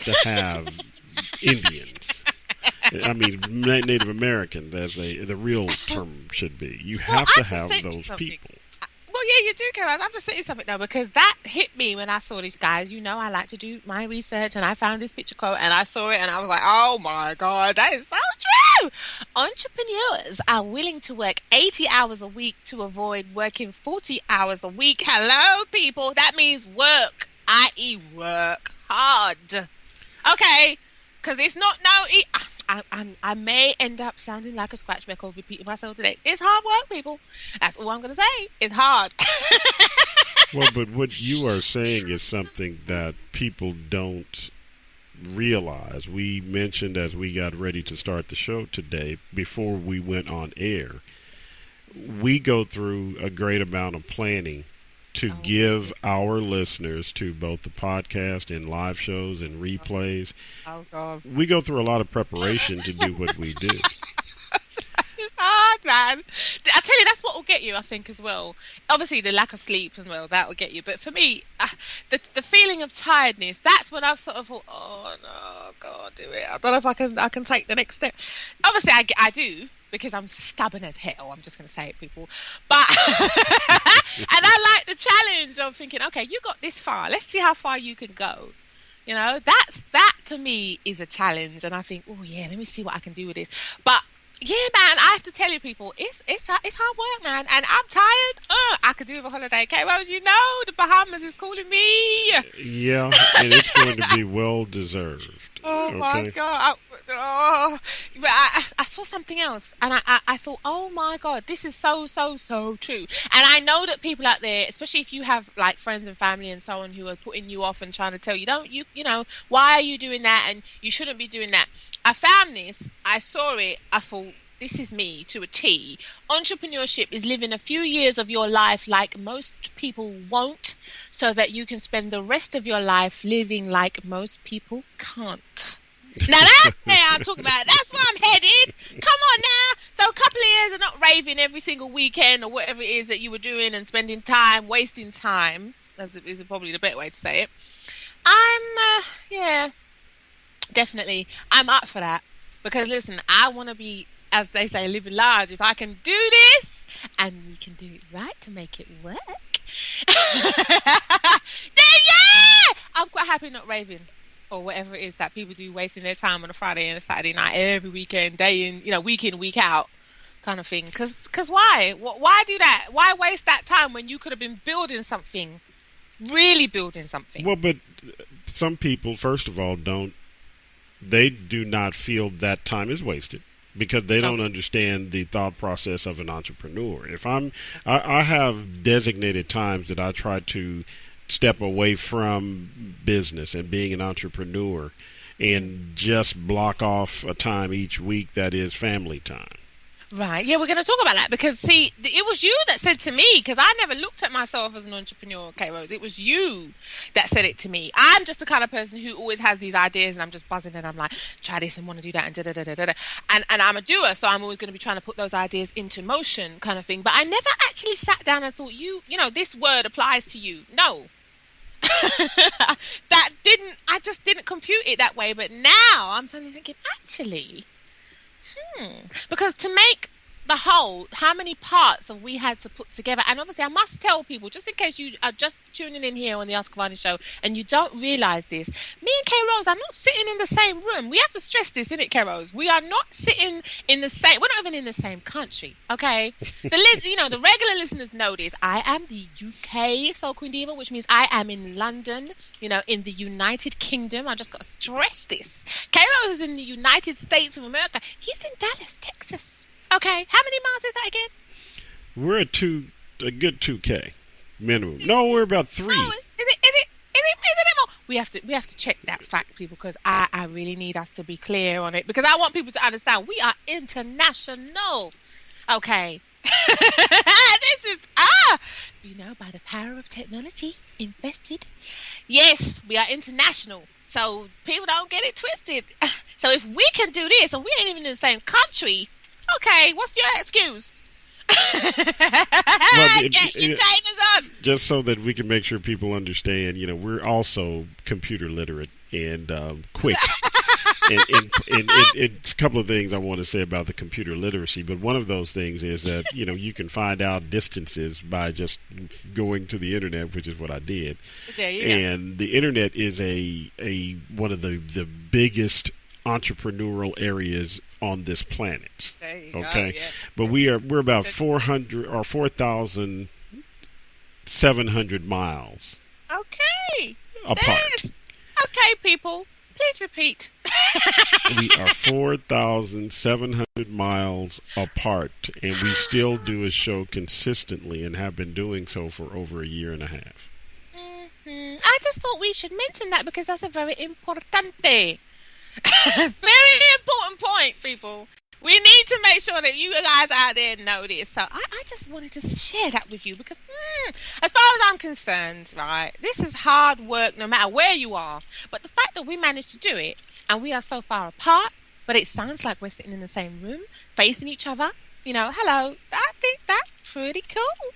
to have Indians. I mean, Native Americans, as the real term should be. You have to have those people. Well, yeah, you do, Karen. I'm just saying something now because that hit me when I saw these guys. You know, I like to do my research, and I found this picture quote, and I saw it, and I was like, oh my God, that is so true. Entrepreneurs are willing to work 80 hours a week to avoid working 40 hours a week. Hello, people. That means work, i.e. work hard. Okay, because it's not I may end up sounding like a scratch record repeating myself today. It's hard work, people. That's all I'm going to say. It's hard. Well, but what you are saying is something that people don't realize. We mentioned as we got ready to start the show today, before we went on air, we go through a great amount of planning to give our listeners, to both the podcast and live shows and replays. Oh, God. We go through a lot of preparation to do what we do. It's hard, man. I tell you, that's what will get you, I think, as well. Obviously, the lack of sleep as well, that will get you. But for me, the feeling of tiredness, that's when I've sort of thought, oh, no, God, do it. I don't know if I can take the next step. Obviously, I do. Because I'm stubborn as hell, I'm just going to say it, people. But, and I like the challenge of thinking, okay, you got this far. Let's see how far you can go. You know, that to me is a challenge. And I think, oh, yeah, let me see what I can do with this. But, yeah, man, I have to tell you, people, it's hard work, man. And I'm tired. I could do with a holiday. Okay, well, you know, the Bahamas is calling me. Yeah, and it's going to be well-deserved. Oh, okay. My God. But I saw something else, and I thought, oh, my God, this is so, so, so true. And I know that people out there, especially if you have, like, friends and family and so on who are putting you off and trying to tell you, you know, why are you doing that? And you shouldn't be doing that. I found this. I saw it. I thought, this is me to a T. Entrepreneurship is living a few years of your life like most people won't, so that you can spend the rest of your life living like most people can't. Now that's where I'm talking about. That's where I'm headed. Come on now. So a couple of years of not raving every single weekend or whatever it is that you were doing and spending time, wasting time, is probably the better way to say it. Definitely. I'm up for that. Because listen, I want to be, as they say, living large. If I can do this, and we can do it right to make it work, then yeah, I'm quite happy not raving or whatever it is that people do, wasting their time on a Friday and a Saturday night every weekend, day in, week in, week out kind of thing. Because why? Why do that? Why waste that time when you could have been building something, really building something? Well, but some people, first of all, do not feel that time is wasted because they don't understand the thought process of an entrepreneur. If I have designated times that I try to step away from business and being an entrepreneur and just block off a time each week that is family time. Right. Yeah, we're going to talk about that because, see, it was you that said to me, because I never looked at myself as an entrepreneur, okay, Rose? It was you that said it to me. I'm just the kind of person who always has these ideas and I'm just buzzing and I'm like, try this and want to do that and da-da-da-da-da. And I'm a doer, so I'm always going to be trying to put those ideas into motion kind of thing. But I never actually sat down and thought, this word applies to you. No. I just didn't compute it that way. But now I'm suddenly thinking, actually... Because to make the whole, how many parts have we had to put together? And obviously I must tell people, just in case you are just tuning in here on the Ask Avani Show and you don't realise this, me and K Rose are not sitting in the same room. We have to stress this, innit, K Rose? We are not sitting in the same, we're not even in the same country, okay? The regular listeners know this. I am the UK Soul Queen Diva, which means I am in London, in the United Kingdom. I just got to stress this. K Rose is in the United States of America. He's in Dallas, Texas. Okay, how many miles is that again? We're at a good 2K minimum. No, we're about 3. Oh, is it more? We have to check that fact, people, because I really need us to be clear on it, because I want people to understand we are international. Okay. This is by the power of technology invested. Yes, we are international. So people don't get it twisted. So if we can do this and we ain't even in the same country, okay, what's your excuse? Get your trainers on. Just so that we can make sure people understand, we're also computer literate and quick. And it's a couple of things I want to say about the computer literacy, but one of those things is that, you can find out distances by just going to the internet, which is what I did. There you go. The internet is one of the biggest entrepreneurial areas on this planet. There you go, okay? yeah. But we're about 4,700 miles Okay. apart. Okay, people. Please repeat. We are 4,700 miles apart, and we still do a show consistently and have been doing so for over a year and a half. Mm-hmm. I just thought we should mention that because that's a very importante. Very important point, people. We need to make sure that you guys out there know this. So I just wanted to share that with you because as far as I'm concerned, right, this is hard work no matter where you are. But the fact that we managed to do it and we are so far apart, but it sounds like we're sitting in the same room, facing each other, hello, I think that's pretty cool.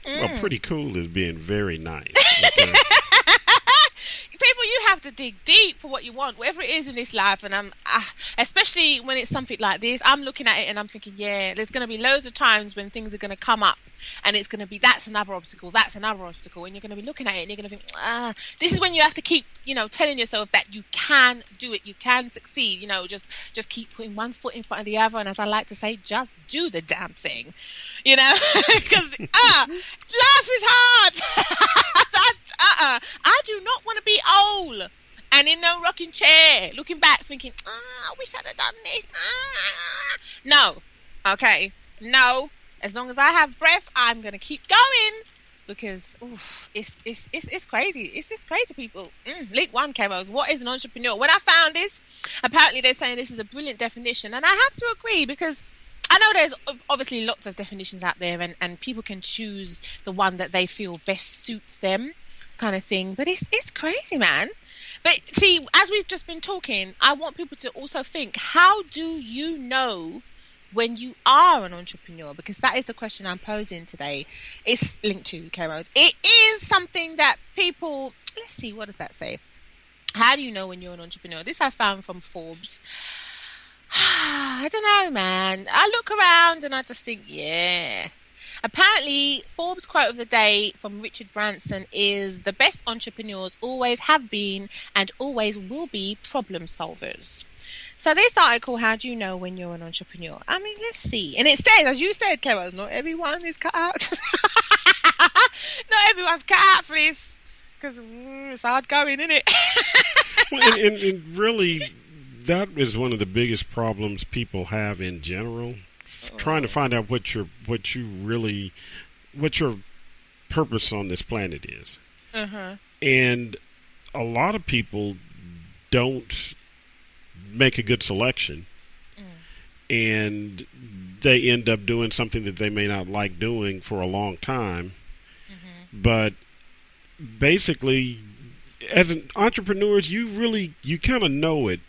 Well, pretty cool is being very nice. Okay? People, you have to dig deep for what you want, whatever it is in this life. And especially when it's something like this, I'm looking at it and I'm thinking, yeah, there's going to be loads of times when things are going to come up and it's going to be, that's another obstacle, and you're going to be looking at it and you're going to think, this is when you have to keep, telling yourself that you can do it, you can succeed, just keep putting one foot in front of the other. And as I like to say, just do the damn thing, because life is hard. I do not want to be old and in no rocking chair looking back thinking, I wish I'd have done this. No. Okay. No. As long as I have breath, I'm going to keep going because it's crazy. It's just crazy, people. Link 1, Keros. What is an entrepreneur? When I found this, apparently they're saying this is a brilliant definition, and I have to agree because I know there's obviously lots of definitions out there and people can choose the one that they feel best suits them, kind of thing. But it's crazy, man. But see, as we've just been talking, I want people to also think, how do you know when you are an entrepreneur? Because that is the question I'm posing today. It's linked to Keros. It is something that people, let's see, what does that say? How do you know when you're an entrepreneur? This I found from Forbes. I don't know, man. I look around and I just think, yeah. Apparently, Forbes quote of the day from Richard Branson is, the best entrepreneurs always have been and always will be problem solvers. So this article, how do you know when you're an entrepreneur? I mean, let's see. And it says, as you said, Keros, not everyone is cut out. Not everyone's cut out for this. Because it's hard going, isn't it? Well, and really, that is one of the biggest problems people have in general. Trying to find out what your purpose on this planet is. And a lot of people don't make a good selection, and they end up doing something that they may not like doing for a long time. But basically, as an entrepreneur, you kind of know it.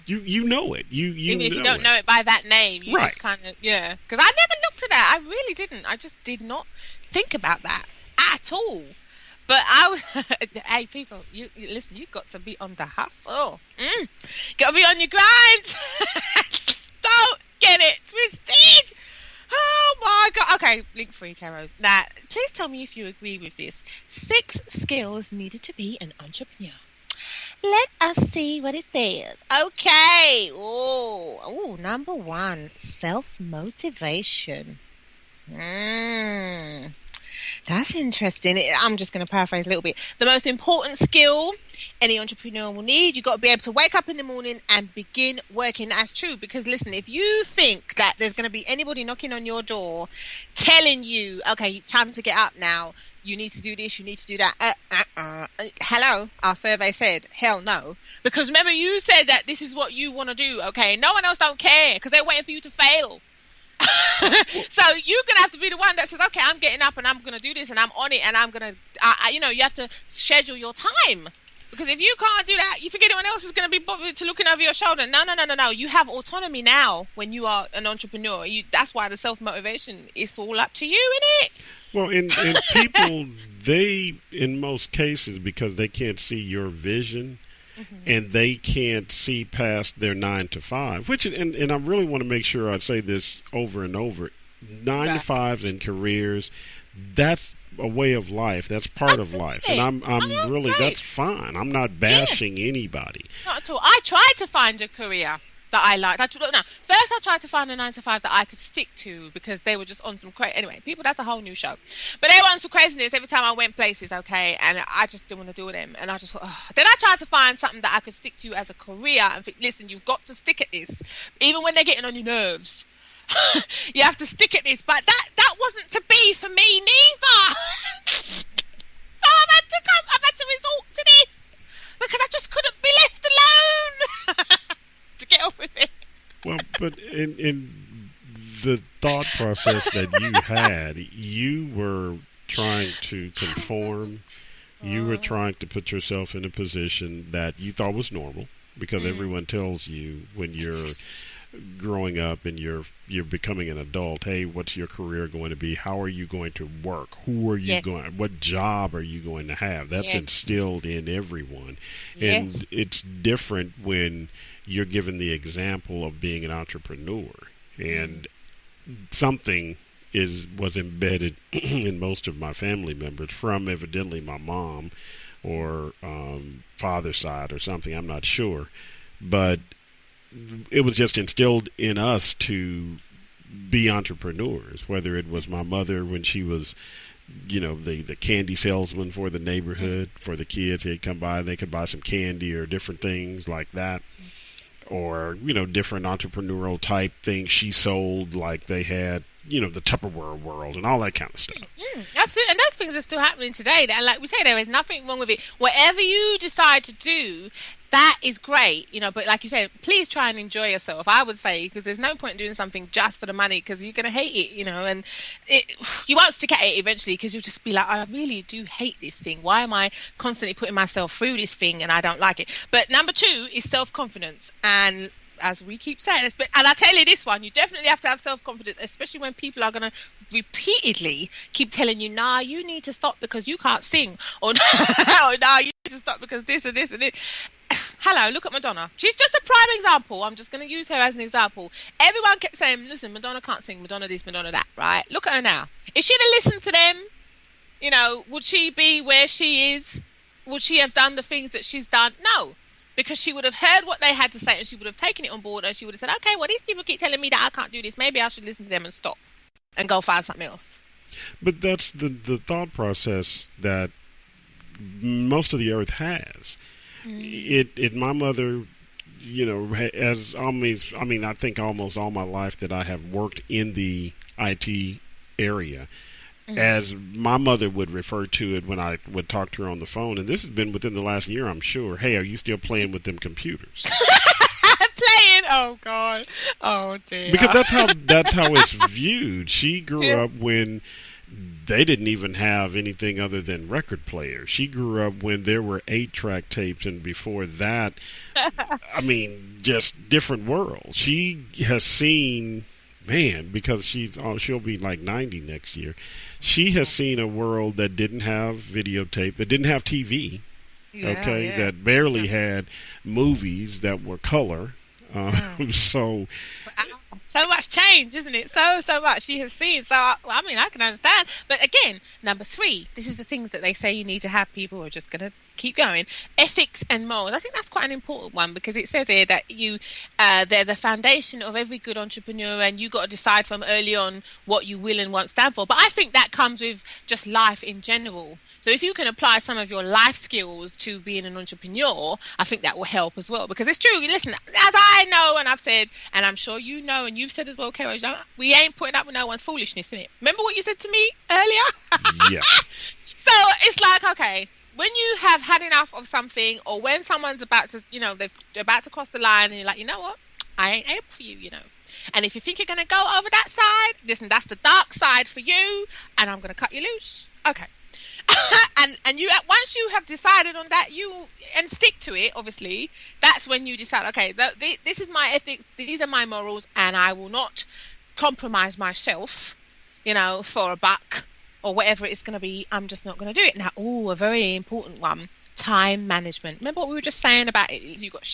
You know it. You even if you don't know it by that name, you right. Just kind of, yeah. Because I never looked at that. I really didn't. I just did not think about that at all. But I was, hey, people, you listen. You got to be on the hustle. Got to be on your grind. Don't get it twisted. Oh my God. Okay, link 3, Keros. Now, please tell me if you agree with this. 6 skills needed to be an entrepreneur. Let us see what it says. Okay. Oh, number 1, self-motivation. That's interesting. I'm just going to paraphrase a little bit. The most important skill any entrepreneur will need, you've got to be able to wake up in the morning and begin working. That's true. Because listen, if you think that there's going to be anybody knocking on your door telling you, okay, time to get up now, you need to do this, you need to do that. Hello, our survey said, hell no. Because remember, you said that this is what you want to do, okay? No one else don't care because they're waiting for you to fail. So you're going to have to be the one that says, okay, I'm getting up and I'm going to do this and I'm on it and I'm going to, you have to schedule your time. Because if you can't do that, you forget anyone else is going to be bothered to looking over your shoulder. No. You have autonomy now when you are an entrepreneur. That's why the self-motivation is all up to you, isn't it? Well, and people, they, in most cases, because they can't see your vision, and they can't see past their 9 to 5, which, and I really want to make sure I say this over and over, 9 to 5s and careers, that's a way of life. That's part of life. And I'm really, that's fine. I'm not bashing anybody. Not at all. I tried to find a career that I liked. First I tried to find a 9 to 5 that I could stick to, because they were just on some crazy. Anyway, people, that's a whole new show. But they were on some craziness every time I went places, okay, and I just didn't want to deal with them. And I just thought, Then I tried to find something that I could stick to as a career and think, listen, you've got to stick at this, even when they're getting on your nerves. You have to stick at this. But that wasn't to be for me neither. So I've had to resort to this because I just couldn't be left alone. To get on with it. Well, but in the thought process that you had, you were trying to conform. You were trying to put yourself in a position that you thought was normal, because everyone tells you when you're growing up and you're becoming an adult, hey, what's your career going to be? How are you going to work? Who are you going? What job are you going to have? That's instilled in everyone. And it's different when you're given the example of being an entrepreneur, and something was embedded in most of my family members from evidently my mom or father's side or something. I'm not sure, but it was just instilled in us to be entrepreneurs, whether it was my mother when she was, the candy salesman for the neighborhood, for the kids. They'd come by and they could buy some candy or different things like that. Or, different entrepreneurial type things she sold, like they had, the Tupperware world and all that kind of stuff. Absolutely. And those things are still happening today. And like we say, there is nothing wrong with it. Whatever you decide to do, that is great, but like you said, please try and enjoy yourself, I would say, because there's no point in doing something just for the money, because you're going to hate it, and you won't stick at it eventually, because you'll just be like, I really do hate this thing. Why am I constantly putting myself through this thing and I don't like it? But number 2 is self-confidence. And as we keep saying, and I tell you this one, you definitely have to have self-confidence, especially when people are going to repeatedly keep telling you, nah, you need to stop because you can't sing, or nah, you need to stop because this and this and this. Hello, look at Madonna. She's just a prime example. I'm just going to use her as an example. Everyone kept saying, listen, Madonna can't sing, Madonna this, Madonna that, right? Look at her now. If she'd have listened to them, would she be where she is? Would she have done the things that she's done? No. Because she would have heard what they had to say and she would have taken it on board, and she would have said, okay, well, these people keep telling me that I can't do this. Maybe I should listen to them and stop and go find something else. But that's the thought process that most of the earth has. My mother, as always, I think almost all my life that I have worked in the IT area, as my mother would refer to it when I would talk to her on the phone, and this has been within the last year, I'm sure. Hey, are you still playing with them computers? Playing? Oh God! Oh dear! Because that's how it's viewed. She grew up when they didn't even have anything other than record players. She grew up when there were 8-track tapes, and before that, just different worlds. She has seen, because she'll be like 90 next year. She has seen a world that didn't have videotape, that didn't have TV, that barely had movies that were color. So much change, isn't it? So much she has seen. So, I can understand. But again, number 3, this is the things that they say you need to have. People who are just going to keep going. Ethics and morals. I think that's quite an important one, because it says here that they're the foundation of every good entrepreneur, and you got to decide from early on what you will and won't stand for. But I think that comes with just life in general. So if you can apply some of your life skills to being an entrepreneur, I think that will help as well. Because it's true. Listen, as I know and I've said, and I'm sure you know and you've said as well, Kay, we ain't putting up with no one's foolishness, innit? Remember what you said to me earlier? Yeah. So it's like, okay, when you have had enough of something, or when someone's about to, they're about to cross the line, and you're like, you know what? I ain't able for you, And if you think you're going to go over that side, listen, that's the dark side for you, and I'm going to cut you loose. Okay. and you, once you have decided on that, and stick to it, obviously, that's when you decide, okay, this is my ethics, these are my morals, and I will not compromise myself, for a buck, or whatever it's going to be, I'm just not going to do it. Now, a very important one, time management. Remember what we were just saying about it? You've got